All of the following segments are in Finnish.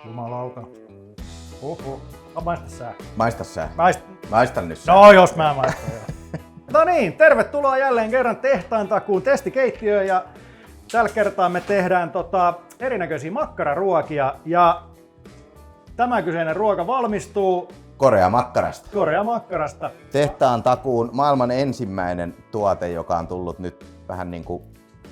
Jumalauta. Maista sä. Maista sä. Maistan nyt sä. No jos mä maistan joo. No niin, tervetuloa jälleen kerran Tehtaan takuun testikeittiöön ja tällä kertaa me tehdään erinäköisiä makkararuokia ja tämä kyseinen ruoka valmistuu Korea-makkarasta. Tehtaan takuun maailman ensimmäinen tuote, joka on tullut nyt vähän niin kuin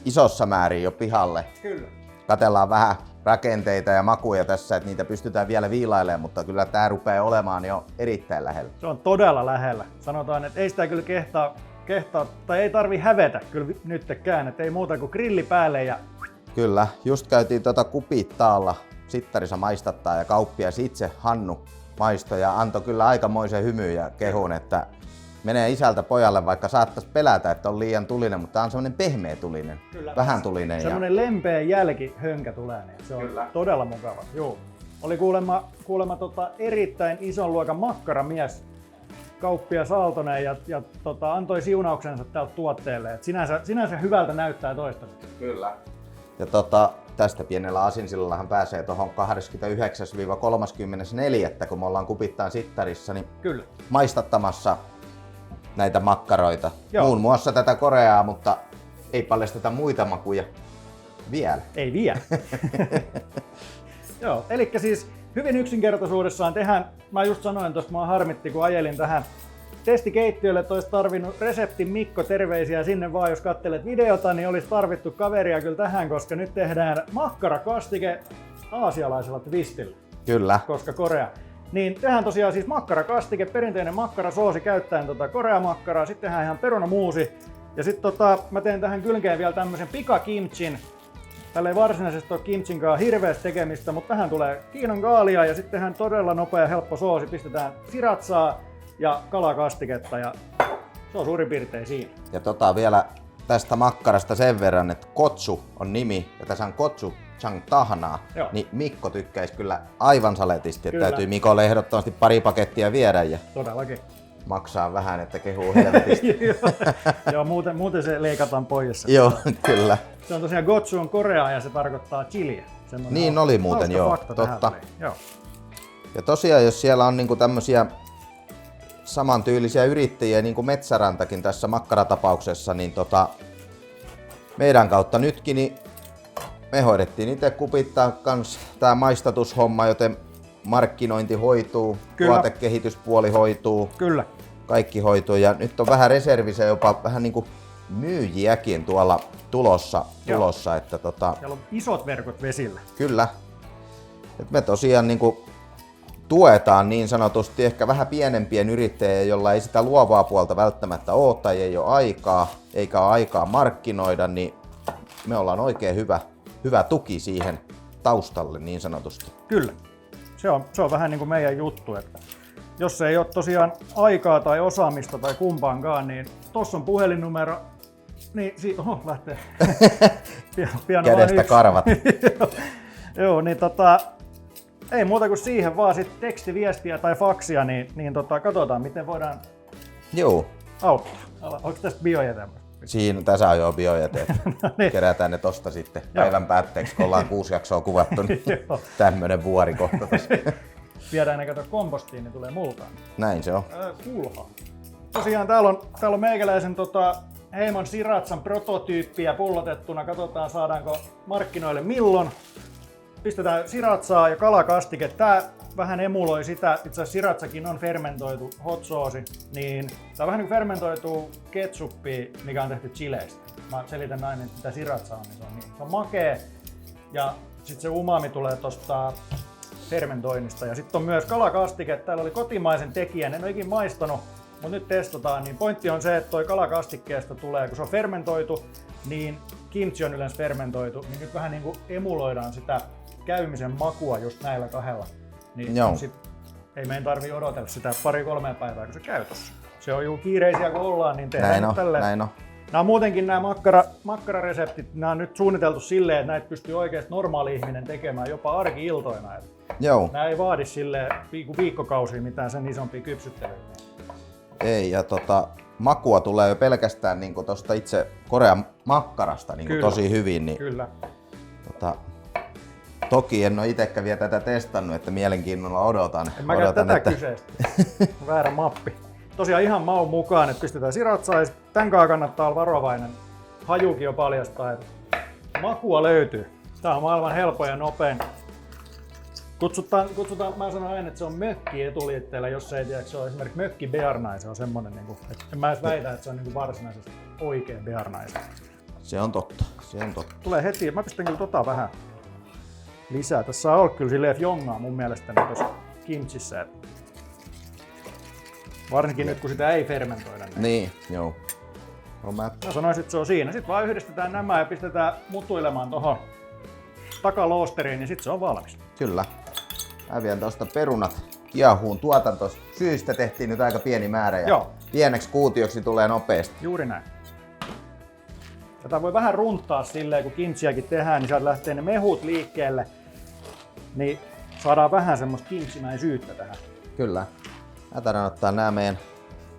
isossa määrin jo pihalle. Kyllä. Katellaan vähän rakenteita ja makuja tässä, että niitä pystytään vielä viilailemaan, mutta kyllä tää rupeaa olemaan jo erittäin lähellä. Se on todella lähellä. Sanotaan, että ei sitä kyllä kehtaa tai ei tarvi hävetä kyllä nytkään, että ei muuta kuin grilli päälle ja... Kyllä, just käytiin Kupittaalla sittarissa maistattaa ja kauppias itse Hannu maistoi ja antoi kyllä aikamoisen hymyn ja kehun, että menee isältä pojalle, vaikka saattaisi pelätä, että on liian tulinen, mutta tämä on semmoinen pehmeä tulinen, kyllä, vähän tulinen. Semmoinen lempeä jälkihönkä tulee, niin se on kyllä todella mukava. Joo. Oli kuulemma erittäin ison luokan makkaramies kauppias Aaltonen ja antoi siunauksensa tältä tuotteelle. Et sinänsä hyvältä näyttää toistaiseksi. Kyllä. Ja tästä pienellä asinsillallahan pääsee tuohon 29-34, kun me ollaan Kupittaan sittarissa, niin kyllä maistattamassa näitä makkaroita. Joo. Muun muassa tätä Koreaa, mutta ei paljasteta muita makuja vielä. Ei vielä. Joo, eli siis hyvin yksinkertaisuudessaan tehdään, mä just sanoin tuosta, mä harmitti kun ajelin tähän testikeittiölle, että olisi tarvinnut reseptin Mikko, terveisiä sinne vaan, jos katselet videota, niin olisi tarvittu kaveria kyllä tähän, koska nyt tehdään makkarakastike aasialaisella twistillä. Kyllä. Koska Korea. Niin tehdään tosiaan siis makkarakastike, perinteinen makkarasoosi käyttäen koreamakkaraa, sitten tehdään ihan perunamuusi ja sitten mä teen tähän kylkeen vielä tämmöisen pikakimchin. Tällä ei varsinaisesti ole kimchinkaan hirveästi tekemistä, mutta tähän tulee kiinon kaalia ja sitten tehdään todella nopea helppo soosi, pistetään siratsaa ja kalakastiketta ja se on suurin piirtein siinä. Ja vielä tästä makkarasta sen verran, että Kotsu on nimi ja tässä on Kotsu Chang Tahnaa, niin Mikko tykkäisi kyllä aivan saletisti, että täytyy Mikolle ehdottomasti pari pakettia viedä ja todellakin maksaa vähän, että kehuu helvetisti. Joo, muuten se leikataan pois. Joo, kyllä. Se on tosiaan Gotsu on Korea ja se tarkoittaa chiliä. Niin oli muuten, joo, totta. Joo. Ja tosiaan, jos siellä on niinku tämmösiä samantyylisiä yrittäjiä, niin kuin Metsärantakin tässä makkaratapauksessa, niin meidän kautta nytkin, niin me hoidettiin itse Kupittaa kanssa tää maistatushomma, joten markkinointi hoituu, kyllä, tuotekehityspuoli hoituu, kyllä, kaikki hoituu ja nyt on vähän reservissä, jopa vähän niinku myyjiäkin tuolla tulossa että siellä on isot verkot vesillä. Kyllä. Et me tosiaan niinku tuetaan niin sanotusti ehkä vähän pienempien yrittäjien, jolla ei sitä luovaa puolta välttämättä ole tai ei ole aikaa, eikä ole aikaa markkinoida, niin me ollaan oikein hyvä tuki siihen taustalle niin sanotusti. Kyllä. Se on vähän niin kuin meidän juttu, että jos ei ole tosiaan aikaa tai osaamista tai kumpaankaan, niin tossa on puhelinnumero, niin lähtee pian kädestä karvat. Joo, niin ei muuta kuin siihen vaan sit tekstiviestiä tai faksia, niin katsotaan miten voidaan auttaa. Onko tästä biojätä? Tässä on jo biojäteet. No niin. Kerätään ne tosta sitten päivän päätteeksi, kun ollaan 6 jaksoa kuvattu, niin tämmönen vuori kohta tossa. Viedään ne kompostiin, niin tulee multaan. Näin se on. Kulhaa. Tosiaan täällä on meikäläisen Heimon Siratsan prototyyppiä pullotettuna. Katsotaan saadaanko markkinoille milloin. Pistetään siratsaa ja kalakastike. Tää vähän emuloi sitä, itse asiassa siratsakin on fermentoitu hot sauce, niin tää on vähän niin kuin fermentoitu ketsuppia, mikä on tehty chileistä. Mä selitän aina, että mitä siratsa on, niin se on makea ja sit se umami tulee tosta fermentoinnista. Ja sitten on myös kalakastike. Täällä oli kotimaisen tekijän, en ole ikin maistanut, mutta nyt testataan. Niin pointti on se, että toi kalakastikkeesta tulee, kun se on fermentoitu, niin kimchi on yleensä fermentoitu, niin nyt vähän niin kuin emuloidaan sitä käymisen makua just näillä kahdella. Niin ei meidän tarvii odotella sitä 2-3 päivää, kun se käy tossa. Se on juu kiireisiä kun ollaan, niin tehdään nyt tälleen. Näin on. Nämä muutenkin nämä makkarareseptit, nämä on nyt suunniteltu silleen, että näitä pystyy oikeasti normaali ihminen tekemään jopa arki-iltoina. Joo. Nämä ei vaadi silleen viikkokausia mitään sen isompia kypsyttelyitä. Ei, ja makua tulee jo pelkästään niin tuosta itse Korean makkarasta niin tosi hyvin. Niin, kyllä. Toki en ole itsekään vielä tätä testannut, että mielenkiinnolla odotan. En mäkään tätä kyseistä. Väärä mappi. Tosiaan ihan maun mukaan, että pistetään siratsaa ja tän kanssa kannattaa olla varovainen. Hajukin jo paljastaa, että makua löytyy. Tää on maailman helpoin ja nopein. Kutsutaan, mä sanon aina, että se on mökki etuliitteellä, jos ei tiedä, se on esimerkiksi mökki bearnaise, se on semmonen, että en mä edes väitä, että se on varsinaisesti oikea bearnaise. Se on totta, se on totta. Tulee heti, mä pistän kyllä vähän lisää. Tässä saa olla kyllä silleen jongaa mun mielestäni tuossa kimchissä. Että varsinkin nyt kun sitä ei fermentoida. Niin, joo. Mä sanoisin, että se on siinä. Sitten vaan yhdistetään nämä ja pistetään mutuilemaan tuohon takaloosteriin, niin sitten se on valmis. Kyllä. Mä vien tosta perunat kiehuun. Tuotantosyistä tehtiin nyt aika pieni määrä ja joo. Pieneksi kuutioksi tulee nopeasti. Juuri näin. Tätä voi vähän runtaa silleen, kun kimchiäkin tehdään, niin sieltä lähtee ne mehut liikkeelle. Niin saadaan vähän semmoista kimchimäisyyttä tähän. Kyllä. Mä taidan ottaa nämä meidän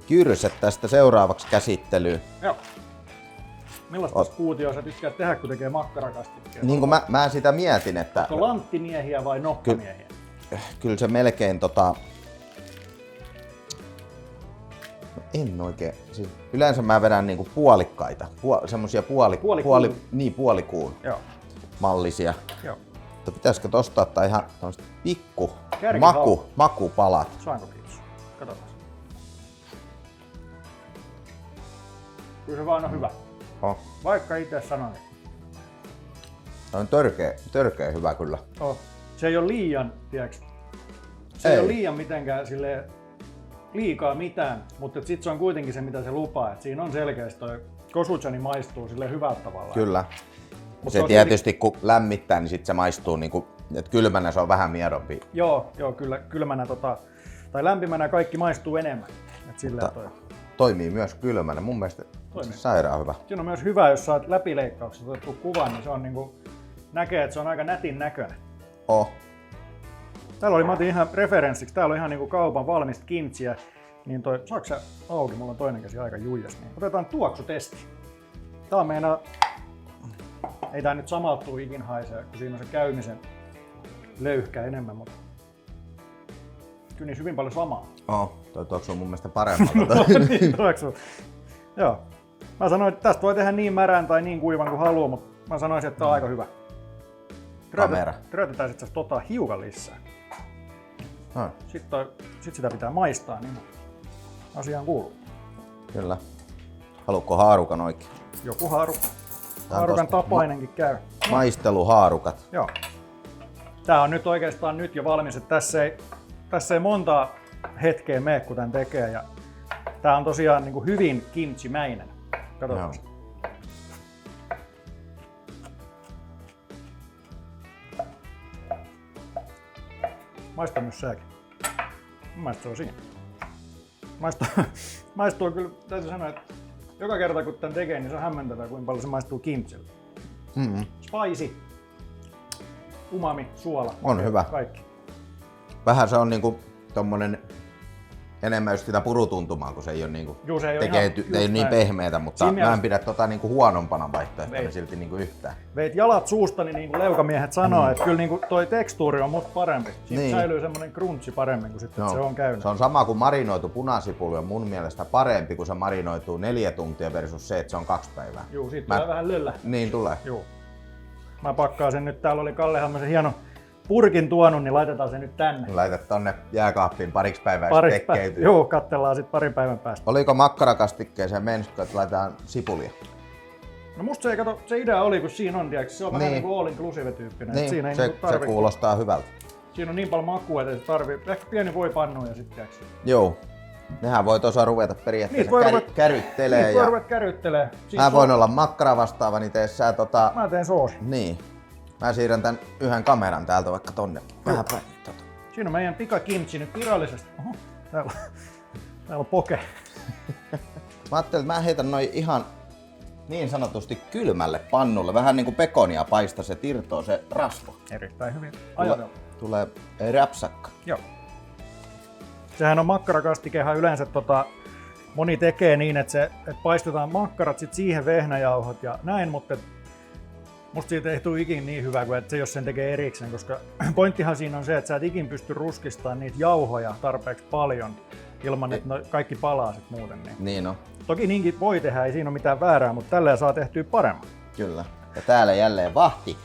kyrset tästä seuraavaksi käsittelyyn. Joo. Millaista kuutioa sä tykkäät tehdä, kun tekee makkarakastikkeja? Niin kuin mä sitä mietin, että... Onko lanttimiehiä vai nokkamiehiä? Kyllä se melkein en oikein. Siis yleensä mä vedän niinku puolikkaita. Semmosia puolikuun Joo. mallisia. Joo. Mutta pitäisikö tosta ottaa ihan tommoset pikku makupalat? Saanko kiitos? Katsotaan. Kyllä se vaan on hyvä. Oh. Vaikka itse sanoin. Se on törkeä hyvä kyllä. Oh. Se ei ole liian, tiedätkö? Se ei ole liian mitenkään silleen liikaa mitään, mutta sit se on kuitenkin se, mitä se lupaa. Et siinä on selkeästi toi kosuchani maistuu sille hyvältä tavalla. Kyllä. Se tietysti kun lämmittää, niin sit se maistuu niinku, että kylmänä se on vähän miedompi. Joo, kyllä kylmänä tai lämpimänä kaikki maistuu enemmän. Et sillä toimii myös kylmänä. Mun mielestä sairaan hyvä. Siinä on myös hyvä, jos saat läpileikkauksessa otettu kuvan, niin se on niinku, näkee, että se on aika nätin näköinen. Oh. Täällä oli, mä otin ihan referenssiksi, täällä on ihan niinku kaupan valmista kimchiä. Niin saako sä auki? Mulla on toinen käsi aika juijas. Niin otetaan tuoksutesti. Tää on meinaa... Ei tää nyt samalta tuu ikin haisee, kun siinä on se käymisen löyhkä enemmän, mutta... Kyllä niissä hyvin paljon samaa. Toi tuoksu on mun mielestä paremmalta. Niin, tuoksu. Joo. Mä sanoin, että tästä voi tehdä niin märän tai niin kuivan kuin haluaa, mutta mä sanoisin, että tää on aika hyvä. Tröötetään sit hiukan lisää. Sitten sitä pitää maistaa, niin asiaan kuuluu. Kyllä. Haluatko haarukan oikein? Joku haarukka. Haarukan tapainenkin käy. Maisteluhaarukat. Joo. Tää on nyt oikeastaan nyt jo valmis, että tässä ei montaa hetkeä mene, kun tän tekee. Ja tää on tosiaan niin kuin hyvin kimchimäinen. Katsotaan. Maista myös säkin. Mun mielestä se on siinä. Maistuu kyllä, täytyy sanoa, että joka kerta kun tän tekee, niin se on hämmentävää, kuinka paljon se maistuu kimchille. Spicy, umami, suola. On hyvä. Kaikki. Vähän se on niinku tommonen enemmän just sitä purutuntumaa, kun se ei ole niinku ei niin pehmeätä, mutta mä en pidä niinku huonompana vaihtoehtona silti niinku yhtään. Veit jalat suustani niinku leukamiehet sanoo, että kyllä niinku toi tekstuuri on musta parempi. Siitä säilyy semmonen crunchi paremmin, kun sitten se on käynyt. Se on sama kuin marinoitu punasipuli on mun mielestä parempi, kun se marinoituu 4 tuntia versus se, että se on 2 päivää. Juu, siitä tulee vähän löllä. Niin tulee. Juu. Mä pakkaan sen nyt, täällä oli Kalle Halmasen hieno purkin tuonut, niin laitetaan se nyt tänne. Laitat tonne jääkaappiin pariksi päivää tekkeytyy. Joo, katsellaan sitten parin päivän päästä. Oliko makkarakastikkeeseen menskö, että laitetaan sipulia? No musta se idea oli, kun siinä on, tiiäks, se on vähän niin kuin all inclusive tyyppinen. Niin, siinä ei se kuulostaa hyvältä. Siinä on niin paljon makua, että se tarvii ehkä pieni voipannu ja sitten tiiäks. Joo. Nehän voi tuossa ruveta periaatteessa käryttelee. Niitä voi ruveta käryttelee. Mä voin olla makkara vastaava, niin tee sä Mä teen soosi. Niin. Mä siirrän tän yhden kameran täältä vaikka tonne. Vähän päin. Siinä on meidän pikakimchi nyt virallisesti. Oho, täällä on poke. Mä ajattelin, että mä heitän noin ihan niin sanotusti kylmälle pannulle. Vähän niinku pekonia paista, se irtoo se rasva. Erittäin hyvin ajateltu. Tulee räpsakka. Joo. Sehän on makkarakastikehan yleensä moni tekee niin, että paistetaan makkarat sit siihen vehnäjauhot ja näin, mutta Musta siitä ei tule ikin niin hyvä kuin että se, jos sen tekee erikseen, koska pointtihan siinä on se, että sä et ikin pysty ruskistamaan niitä jauhoja tarpeeksi paljon ilman, että kaikki palaa sit muuten. Niin on. Toki niinkin voi tehdä, ei siinä ole mitään väärää, mutta tälleen saa tehtyä paremmin. Kyllä. Ja täällä jälleen vahti.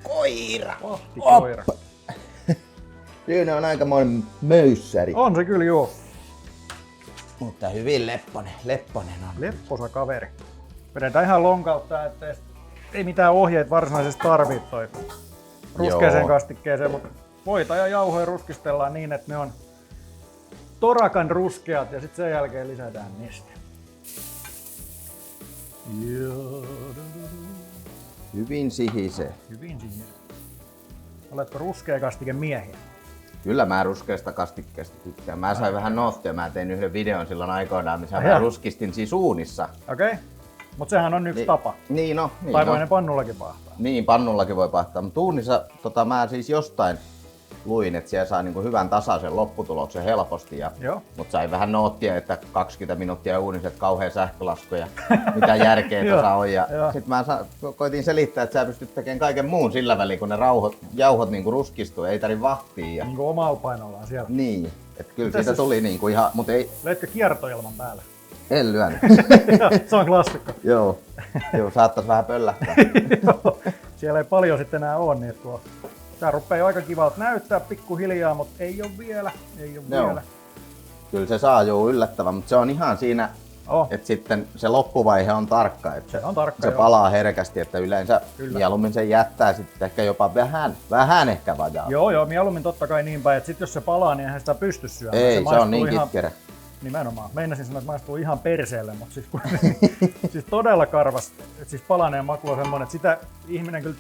Koira! Vahti koira. Siinä on aikamoinen möyssäri. On se kyllä, joo. Mutta hyvin lepponen on. Lepposa kaveri. Vedetään ihan lonkautta, että ei mitään ohjeet varsinaisesti tarvitse toi ruskeeseen kastikkeeseen, mutta voita ja jauhoja ruskistellaan niin, että ne on torakan ruskeat ja sitten sen jälkeen lisätään neste. Hyvin sihisee. Hyvin sihisee. Oletko ruskea kastike miehiä? Kyllä mä ruskeasta kastikkeesta tykkään. Mä sain vähän noottia. Mä tein yhden videon silloin aikoinaan, missä mä ruskistin siis uunissa. Okei. Mut sehän on yksi tapa. Niin no. Tai voi ne pannullakin pahtaa. Niin, pannullakin voi pahtaa. Mutta uunissa mä siis jostain luin, että siellä saa niinku hyvän tasaisen lopputuloksen helposti. Mutta sain vähän noottia, että 20 minuuttia uunissa, että kauhea sähkölasku ja mitä järkeä tuossa on. Sitten mä koitin selittää, että sä pystyt tekemään kaiken muun sillä välin, kun ne jauhot niinku ruskistuu, ei tarvi vahtia. Niinku omalla painollaan siellä. Niin, että kyllä siitä tuli niinku ihan, mut ei... Löitkö kiertoilman päälle? En lyönyt. Se on klassikko. Joo, saattais vähän pöllähtää. Siellä ei paljon sitten enää ole, niin tuo... Tää rupeaa aika kivalta näyttää pikkuhiljaa, mutta ei ole vielä. Vielä. Kyllä se saa jo yllättävän, mutta se on ihan siinä, että sitten se loppuvaihe on tarkka. Että se on tarkka, se palaa herkästi, että yleensä mieluummin sen jättää sitten ehkä jopa vähän ehkä vajaa. Joo, mieluummin totta kai niin päin, että sit jos se palaa, niin eihän sitä pysty syömään. Ei, se on niin kitkerä. Nimenomaan. Meinasin sanoa, että maistuu ihan perseelle, mutta siis, siis todella karvas. Että siis palaneen maku on semmoinen, että sitä ihminen kyllä,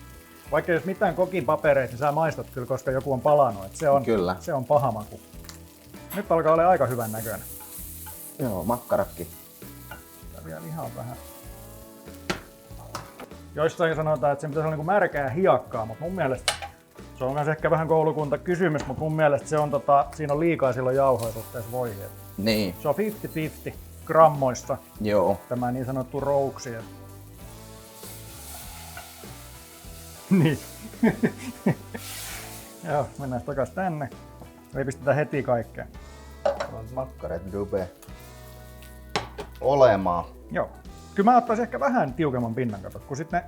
vaikka jos mitään kokin papereita, niin sä maistat kyllä, koska joku on palannut. Että se on paha maku. Nyt alkaa olla aika hyvän näköinen. Joo, makkaratkin. Tää vielä ihan vähän. Joissain sanotaan, että se pitäisi olla niin märkää hiekkaa, mutta mun mielestä se on myös ehkä vähän koulukunta kysymys, mutta mun mielestä se on siinä on liikaa silloin jauhoja suhteessa voihin. Niin. Se on 50-50 grammoissa. Joo. Tämä niin sanottu rouksi. Niin. Joo, mennään takaisin tänne. Ei pistetä heti kaikkea. Makkarat rupeaa olemaan. Joo. Kyllä mä ottaisin ehkä vähän tiukemman pinnan, kun sitten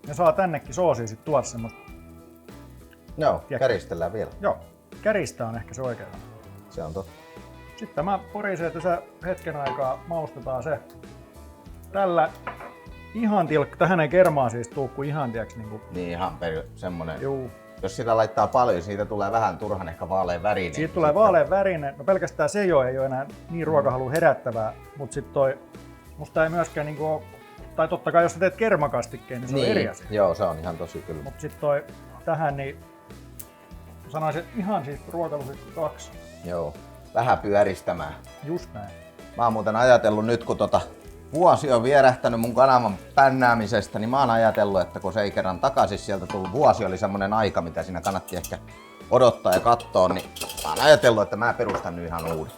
ne saa tännekin soosia sit tuoda semmoista. Joo, käristellään vielä. Joo, käristä on ehkä se oikea. Se on totta. Sitten tämä porisee tässä hetken aikaa, maustetaan se. Tällä tähän ei kermaa siis tuu kuin ihantiaksi. Niin ihan semmonen. Juu. Jos sitä laittaa paljon, siitä tulee vähän turhan ehkä vaalean värinen. Siitä tulee vaalean värinen. No pelkästään se ei ole enää niin ruokahalua herättävää, mutta sitten toi, musta ei myöskään niinku tai totta kai jos sä teet kermakastikkeen, niin se on eri asia. Joo, se on ihan tosi kylmä. Mutta sitten toi tähän, niin sanoisin, että ihan siis ruokalusikko 2. Joo, vähän pyöristämään. Just näin. Mä oon muuten ajatellut nyt, kun vuosi on vierähtänyt mun kanavan pännäämisestä, niin mä oon ajatellut, että kun se ei kerran takaisin sieltä tullut, vuosi oli semmonen aika, mitä siinä kannatti ehkä odottaa ja katsoa, niin mä oon ajatellut, että mä perustan nyt ihan uuden.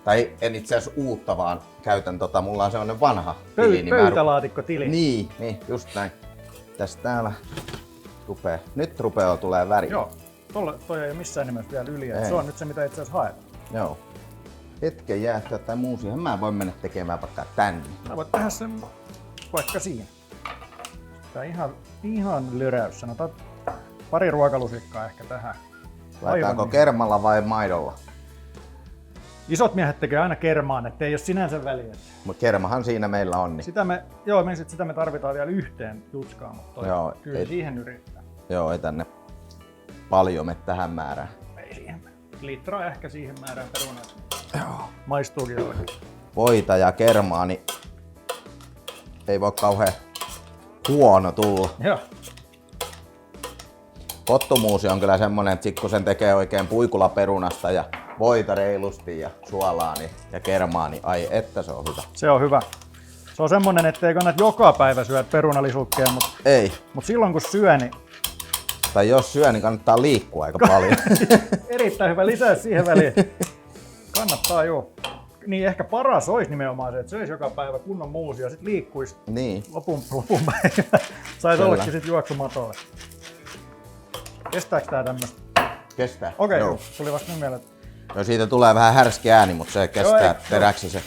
Tai en itse asiassa uutta, vaan käytän mulla on semmonen vanha tili. Pöytälaatikkotili. Niin, just näin. Tässä täällä nyt rupeaa tulee väri. Joo, toi ei ole missään nimessä vielä yli. Se on nyt se, mitä itse asiassa haet. Joo. Hetken jäähtyä tai muu siihen. Mä voin mennä tekemään vaikka tänne. Mä voin tehdä sen vaikka siinä. Tää ihan lyräys. Sanotaan pari ruokalusikkaa ehkä tähän. Laitaanko kermalla vai maidolla? Isot miehet tekee aina kermaan, ettei ole sinänsä väliä. Mutta kermahan siinä meillä on. Niin. Sitä me tarvitaan vielä yhteen jutskaan, mutta kyllä siihen yrittää. Joo, ei tänne paljon mene tähän määrään. Ei siihen. Litraa ehkä siihen määrään perunat. Joo. Maistuukin jollekin. Voita ja kermaa, niin ei voi kauhean huono tulla. Joo. Kottumuusi on kyllä semmonen, että sit kun sen tekee oikein puikulaperunasta ja voita reilusti ja suolaa ja kermaa, niin ai että se on hyvä. Se on hyvä. Se on semmonen, ettei kannata joka päivä syödä perunalisukkeen, mutta silloin kun syö, niin... Tai jos syö, niin kannattaa liikkua aika paljon. Erittäin hyvä lisäys siihen väliin. Kannattaa joo. Niin ehkä paras olisi nimenomaan se, että söisi joka päivä kunnon muusia ja sit liikkuisi Niin. lopun päivä. Saisi ollakin sit juoksumatolle. Kestääkö tää tämmöstä? Kestää. Okei, Joo. tuli vasta nyt mieleen. No siitä tulee vähän härski ääni, mutta se kestää ei, teräksi se.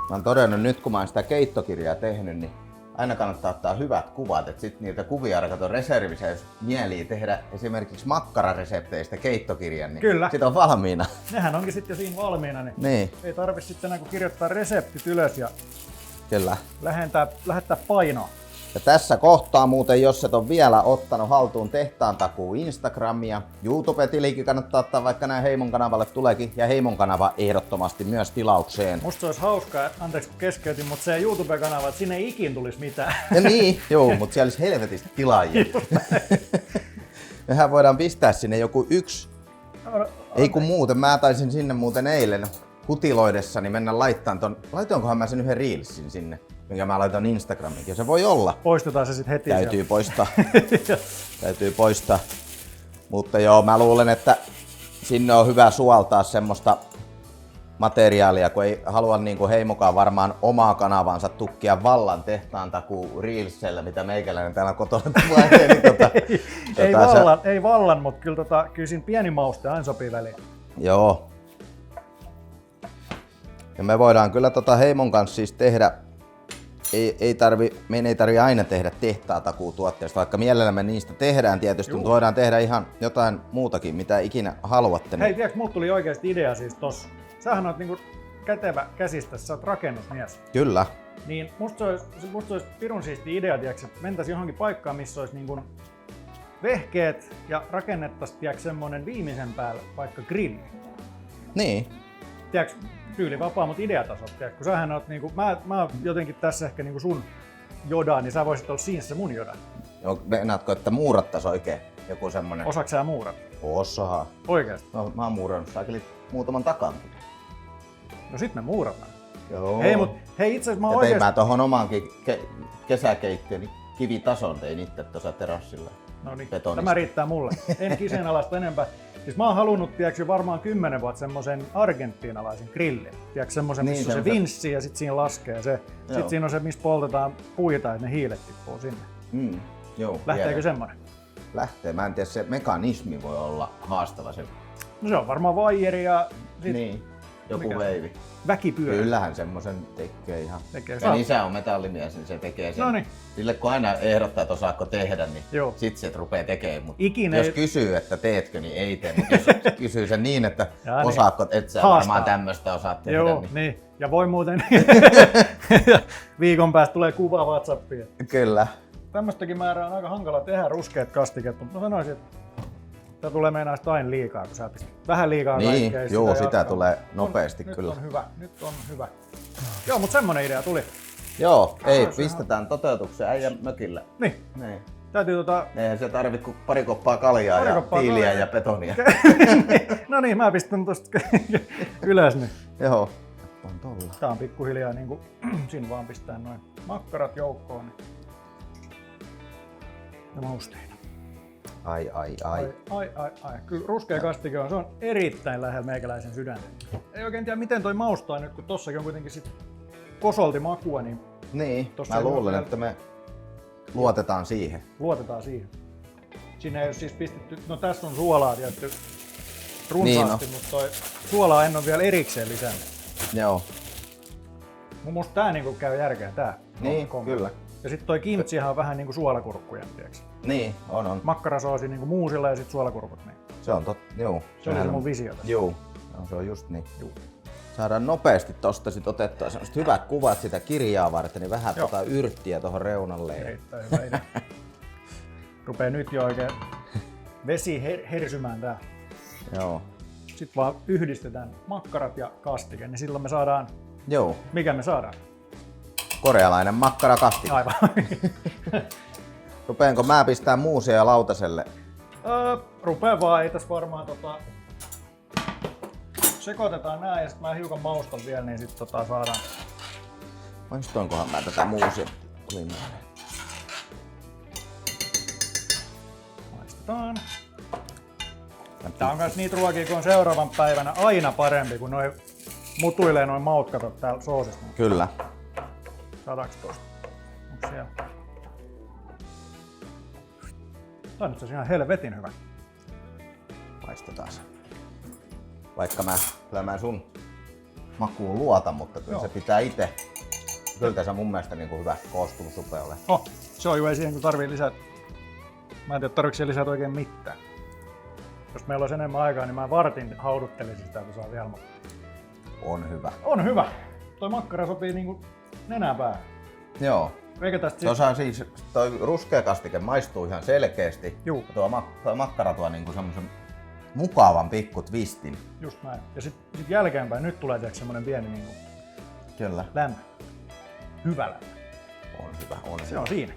Mä oon todennut nyt, kun mä oon sitä keittokirjaa tehnyt, niin aina kannattaa ottaa hyvät kuvat, että sit niitä kuvia kato reservissä, jos mielii tehdä esimerkiksi makkararesepteistä keittokirjan, niin Kyllä. sit on valmiina. Nehän onkin sitten jo siinä valmiina, niin Niin, ei tarvi sitten enää kuin kirjoittaa reseptit ylös ja kyllä. lähettää painoa. Ja tässä kohtaa muuten, jos et ole vielä ottanut haltuun Tehtaan takuu Instagramia, YouTube-tilikin kannattaa ottaa, vaikka näin Heimon kanavalle tuleekin, ja Heimon kanava ehdottomasti myös tilaukseen. Musta se olisi hauskaa, anteeksi kun keskeytin, mutta se YouTube-kanava, että sinne ei ikin tulisi mitään. Ja niin, joo, mutta siellä olisi helvetisti tilaajia. Mehän voidaan pistää sinne joku yksi. Ei kun muuten, mä taisin sinne muuten eilen hutiloidessani mennä laittamaan ton, laitoinkohan mä sen yhden reelsin sinne, minkä mä laitan Instagramiin. Se voi olla. Poistetaan se sitten heti. Täytyy poistaa. Täytyy poistaa. Mutta joo, mä luulen, että sinne on hyvä suoltaa semmoista materiaalia, kun ei halua niin kuin Heimokaan varmaan omaa kanavansa tukkia vallan Tehtaan takuu reelsellä, mitä meikäläinen täällä kotona tulee. Niin ei vallan, mutta kyllä siinä pieni mauste aina sopii väliin. Joo. Ja me voidaan kyllä Heimon kanssa siis tehdä, meidän ei tarvi aina tehdä Tehtaan takuu tuotteista, vaikka mielellämme niistä tehdään tietysti, mutta voidaan tehdä ihan jotain muutakin, mitä ikinä haluatte. Hei, tiedätkö, mulla tuli oikeasti idea siis tossa. Sähän oot niinku kätevä käsistä, sä oot rakennusmies. Kyllä. Niin musta olisi pirun siisti idea, tiedätkö, että mentäisiin johonkin paikkaan, missä olisi niinku vehkeet ja rakennettaisiin tiedätkö, semmonen viimeisen päällä vaikka grilli. Niin. Tiedätkö, tyylivapaa, mutta ideatasot. Tiedätkö, kun sähän oot niinku, mä oon jotenkin tässä ehkä niinku sun Joda, niin sä voisit olla siinä se mun Joda. Joo, meinaatko, että muurattais oikein joku semmonen? Osaatko sä muurat? Osaa. Oikeesti? No, mä oon muurannut saakelit muutaman takankin. No sit me muurataan. Joo. Hei itse asiassa mä ja oon tein oikeesti... mä tohon omaankin kesäkeittiöni kivitason tein itse tuossa terassilla. No niin, betonista. tämä riittää mulle. En kyseenalaista enempää. Siis mä oon halunnut, tiedätkö, varmaan 10 vuotta semmosen argentiinalaisen grillin. Tiedätkö, semmosen, Niin, missä on se vinssi ja sit siinä laskee se. Sit siinä on se, missä poltetaan puita ja ne hiilet tippuu sinne. Joo, Lähteekö semmonen? Lähtee. Mä en tiedä, se mekanismi voi olla haastava. Se... No se on varmaan vaijeri ja sit Niin, joku mikä? veivi. Väkipyörä. Kyllähän semmosen tekee ihan. Tekee. Ja isä on metallimies, niin se tekee sen. Noniin. Sille kun aina ehdottaa, että osaatko tehdä, niin Joo. sit se rupeaa tekemään. Mut Ikinä jos ei- kysyy, että teetkö, niin ei tee. Mutta jos kysyy sen niin, että Ja niin. osaatko, et sä Haastaa. varmaan tämmöstä osaat tehdä. Joo, Niin... niin. Ja voi muuten... Viikon päästä tulee kuva WhatsAppiin. Kyllä. Tämmöstäkin määrää on aika hankala tehdä ruskeat kastiket, mutta mä sanoisin, että tää tulee meinaista aina liikaa, kun sä pistät vähän liikaa Niin, kaikkea. joo, sitä jatkaa. tulee nopeasti nyt kyllä. On hyvä, nyt on hyvä. Joo, mutta semmonen idea tuli. Joo, ei, Se on pistetään toteutukseen äijän mökillä. Niin, Niin. täytyy Eihän se tarvi kuin pari koppaa kaljaa Pari ja koppaa tiiliä kaljaa. ja betonia. no niin, mä pistän tosta ylös nyt. Joo. On tolla. Tää on pikkuhiljaa niinku, siinä vaan pistää noin makkarat joukkoon. Niin. Ja mausteina. Ai. Ai. Kyllä ruskea kastike on, se on erittäin lähellä meikäläisen sydäntä. Ei oikein tiedä miten toi maustaa nyt, kun tossakin on kuitenkin sit kosolti makua, niin Niin, Tossa mä ei luulen, ole- että me luotetaan siihen. luotetaan siihen. Siinä ei ole siis pistetty, no tässä on suolaa tietty runsaasti, Niin mutta toi suolaa en ole vielä erikseen lisännyt. Joo. Mun musta tää niinku käy järkeä tää. Niin, kombo. kyllä. Ja sit toi kimchihan on vähän niinku suolakurkkuja, tiiäks. Niin, on. Makkarasoosi niinku muusilla ja sit suolakurkut. Niin. Se on joo. Se oli se mun visio tässä. Joo. No, se on just niin. Juu. Saadaan nopeasti tosta sit otettua semmoset hyvät kuvat sitä kirjaa varten, niin vähän Joo. yrttiä tohon reunalle. Erittäin hyvä idea. Rupee nyt jo oikein vesi hersymään tää. Joo. Sitten vaan yhdistetään makkarat ja kastike, niin silloin me saadaan, Joo. mikä me saadaan? Korealainen makkarakastike. Aivan. Rupeenko mä pistää muusia lautaselle? Rupee vaan, ei tässä varmaan sekoitetaan nää ja sit mä hiukan maustan vielä, niin sit saadaan. Maistoinkohan mä tätä muusia? Maistetaan. Tää on kans niitä ruokia, kun on seuraavan päivänä aina parempi, kun noi mutuilee noin maut, kato täällä soosissa. Kyllä. Saadaanko tosta? Onko siellä? Tää on itse asiassa ihan helvetin hyvä. Maistetaan se. Vaikka mä sun makuun luotan, mutta kyllä se pitää itse. Kyllä tässä mun mielestä niin kuin hyvä koostumus rupeaa olemaan. Oh, se on hyvä siihen, kun tarvii lisää. Mä en tiedä, tarvitsetko lisätä oikein mitään. Jos meillä olisi enemmän aikaa, niin mä vartin hauduttelisin sitä, että saa vielä. On hyvä. On hyvä. Toi makkara sopii niinku nenäpäähän. Joo. Eikä tästä Tuossa siis toi ruskea kastike maistuu ihan selkeästi. Juu. Tuo makkara tuo niinku semmosen mukavan pikku twistin. Just näin. Ja sit jälkeenpäin nyt tulee semmonen pieni niinku Kyllä. lämpö. Hyvä lämpö. On hyvä, on Se hyvä. on siinä.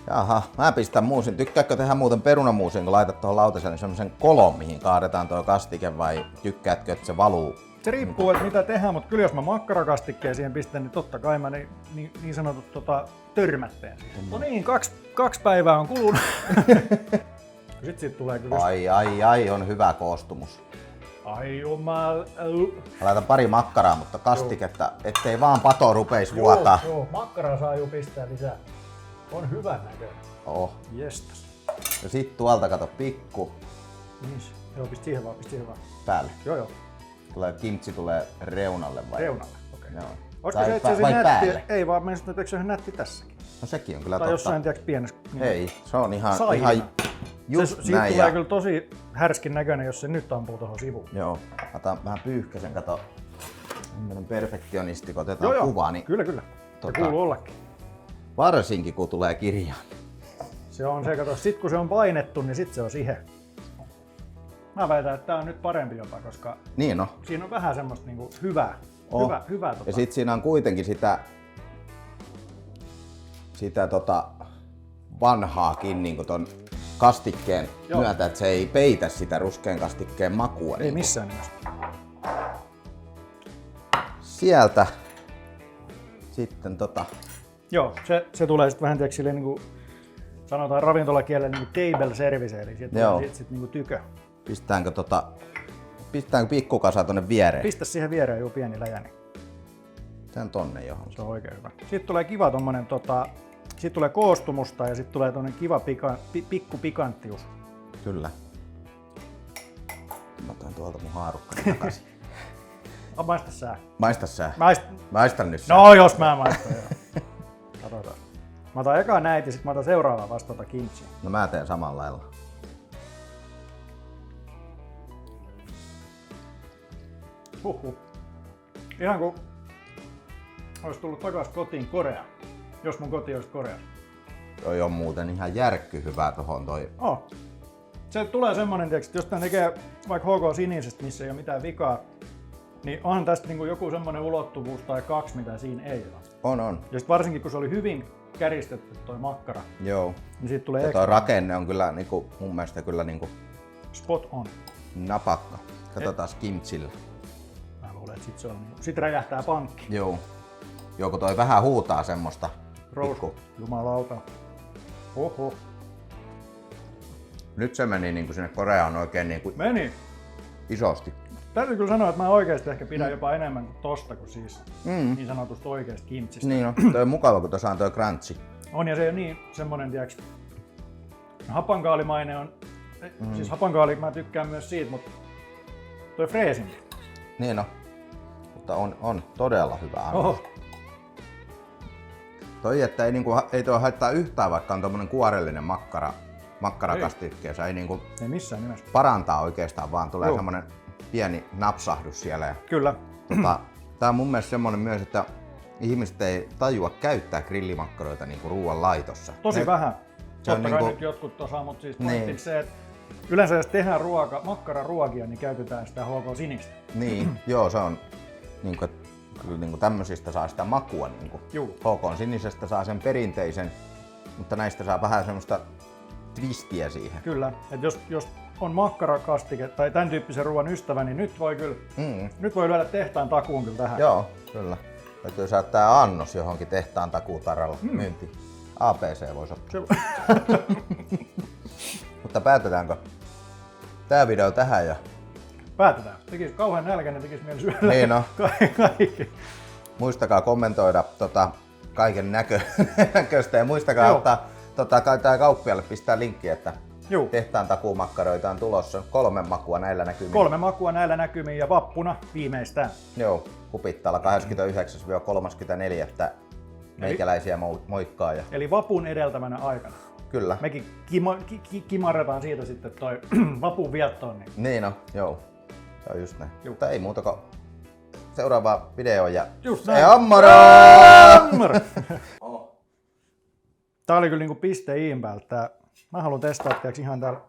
Jaha, mä pistän muusin. Tykkäätkö tehdä muuten perunamuusin, kun laitat tuohon lautaselle semmosen kolon, mihin kaadetaan tuo kastike, vai tykkäätkö, että se valuu? Se riippuu, että mitä tehdään, mutta kyllä jos mä makkarakastikkeen siihen pistän, niin totta kai mä niin sanotut törmätteen siihen. No niin, kaksi päivää on kulunut. Sitten siitä tulee kyllä... Ai, on hyvä koostumus. Ai jumala. Mä laitan pari makkaraa, mutta kastiketta, ettei vaan pato rupeis vuotaa. Joo, makkaraa saa jo pistää lisää. On hyvän näköinen. Oh. Jestas. Ja sit tuolta kato pikku Niin. Joo, pistä siihen vaan. päälle. Joo. Kimchi tulee reunalle vai? Reunalle, okei. Joo. Olisiko se itse asiassa vai nätti? päälle? Ei vaan mennä että eikö se ole nätti tässäkin? No sekin on kyllä Tai totta. jossain tiedätkö pienessä... Niin Ei, se on ihan just siitä näin. tulee kyllä tosi härskin näköinen, jos se nyt ampuu tuohon sivuun. Joo. Otan vähän pyyhkäsen, kato. Tämmönen perfektionisti, kun otetaan kuva, niin Kyllä. Se kuuluu ollakin. varsinkin kun tulee kirjaan. Se on se, kato, sit kun se on painettu, niin sit se on siihen. Mä väitän, että tää on nyt parempi jopa, koska Niin on. siinä on vähän semmoista niinku hyvää. Hyvää Ja sit siinä on kuitenkin sitä vanhaakin niinku ton kastikkeen myötä, että se ei peitä sitä ruskean kastikkeen makua. Ei niinku. missään nimessä. Sieltä sitten Joo, se tulee sitten vähän tiedätkö silleen niinku, sanotaan ravintolakielellä niinku table service, eli sieltä tulee sit niinku tykö. Pistetäänkö pikkukasa tonne viereen? Pistä siihen viereen joku pieni läjä, niin Tän tonne johonkin. se on oikein hyvä. Sitten tulee kiva tommonen sitten tulee koostumusta ja sitten tulee tommonen kiva pikku pikanttius. Kyllä. Mä otan tuolta mun haarukkani takaisin. Maista sää. Maista sä. Maistan nyt sä. No jos mä maistan, joo. Katsotaan. Mä otan eka näitä ja sit mä otan seuraavaa vastata kimchiä. No mä teen samalla lailla. Huhhuh. Ihan kun ois tullut takas kotiin Koreaan. Jos mun koti olisi Koreassa. Toi on muuten ihan järkky hyvä tohon toi. Oh. Se tulee semmonen, että jos tää tekee vaikka HK Sinisestä, missä ei ole mitään vikaa, niin onhan tästä niinku joku semmonen ulottuvuus tai kaksi, mitä siinä ei ole. On. Ja sit varsinkin kun se oli hyvin käristetty toi makkara, Joo. niin siitä tulee Ja toi rakenne on kyllä niinku, mun mielestä kyllä niinku spot on. napakka. Katsotaan kimchillä. Mä luulen, että sit räjähtää pankki. Joo. Kun toi vähän huutaa semmoista. Rousku. Jumalauta. Oho. Nyt se meni niinku sinne Koreaan oikein niinku Meni. isosti. Täytyy kyllä sanoa, että mä oikeesti ehkä pidän jopa enemmän kuin tosta kuin siis niin sanotusta oikeasta kimchistä. Niin on. Toi on mukava, kun tuossa on toi crunchy. On ja se ei ole niin semmonen, tiiäks, hapankaalimainen on, siis hapankaali mä tykkään myös siitä, mutta toi freesimpi. Niin on. Mutta on todella hyvä annos. Oho. Toi, että ei toi haittaa yhtään, vaikka on tommonen kuorellinen makkarakastikkeessa. Ei niinku Ei missään nimessä. parantaa oikeastaan, vaan tulee Joo. semmonen pieni napsahdus siellä. Ja, Kyllä. tää on mun mielestä semmonen myös, että ihmiset ei tajua käyttää grillimakkaroita niinku ruoan laitossa. Tosi vähän. Se on Totta kai niinku- nyt jotkut osaa, mutta siis Niin. pointti se, että yleensä jos tehdään makkararuokia, niin käytetään sitä HK Sinistä. Niin, joo, se on niinku, kyllä niinku tämmöisistä saa sitä makua. Niinku. Juu. HK Sinisestä saa sen perinteisen, mutta näistä saa vähän semmoista twistiä siihen. Kyllä. Et jos on makkarakastike tai tämän tyyppisen ruoan ystävä, niin nyt voi kyllä nyt voi lyödä tehtaan takuun kyllä tähän. Joo, kyllä. Täytyy saada tää annos johonkin tehtaan takuutaralla myyntiin. APC voisi ottaa. Mutta päätetäänkö tää video tähän ja Päätetään. Tekis kauhean nälkäinen, tekis mieli syödä Niin no. kaikki. Muistakaa kommentoida kaiken näköistä ja muistakaa Joo. ottaa tää kauppialle pistää linkki, että Juu. tehtaan takuumakkaroita on tulossa. 3 makua näillä näkymin. 3 makua näillä näkymin ja vappuna viimeistään. Joo, Kupittala 29-34. Meikäläisiä moikkaa. Ja... Eli vapun edeltävänä aikana. Kyllä. Mekin kimarretaan siitä sitten toi vapun viettoon. Niin. Niin no, joo. Se on just näin. Juu. Mutta ei muuta kuin seuraava video ja... Just Se näin. ammaro! Tää oli kyllä niinku piste iin päältä. Mä haluan testaa tiiäks ihan täällä.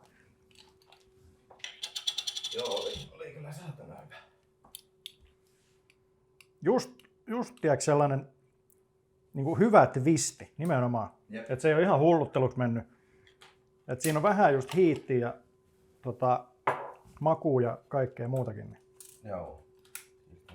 Joo, oli kyllä saatana hyvä. Just tiiäks sellainen niinku hyvä twisti nimenomaan. Jep. Et se ei ole ihan hullutteluksi mennyt. Et siinä on vähän just hiittiä ja makua ja kaikkea muutakin. Niin. Joo.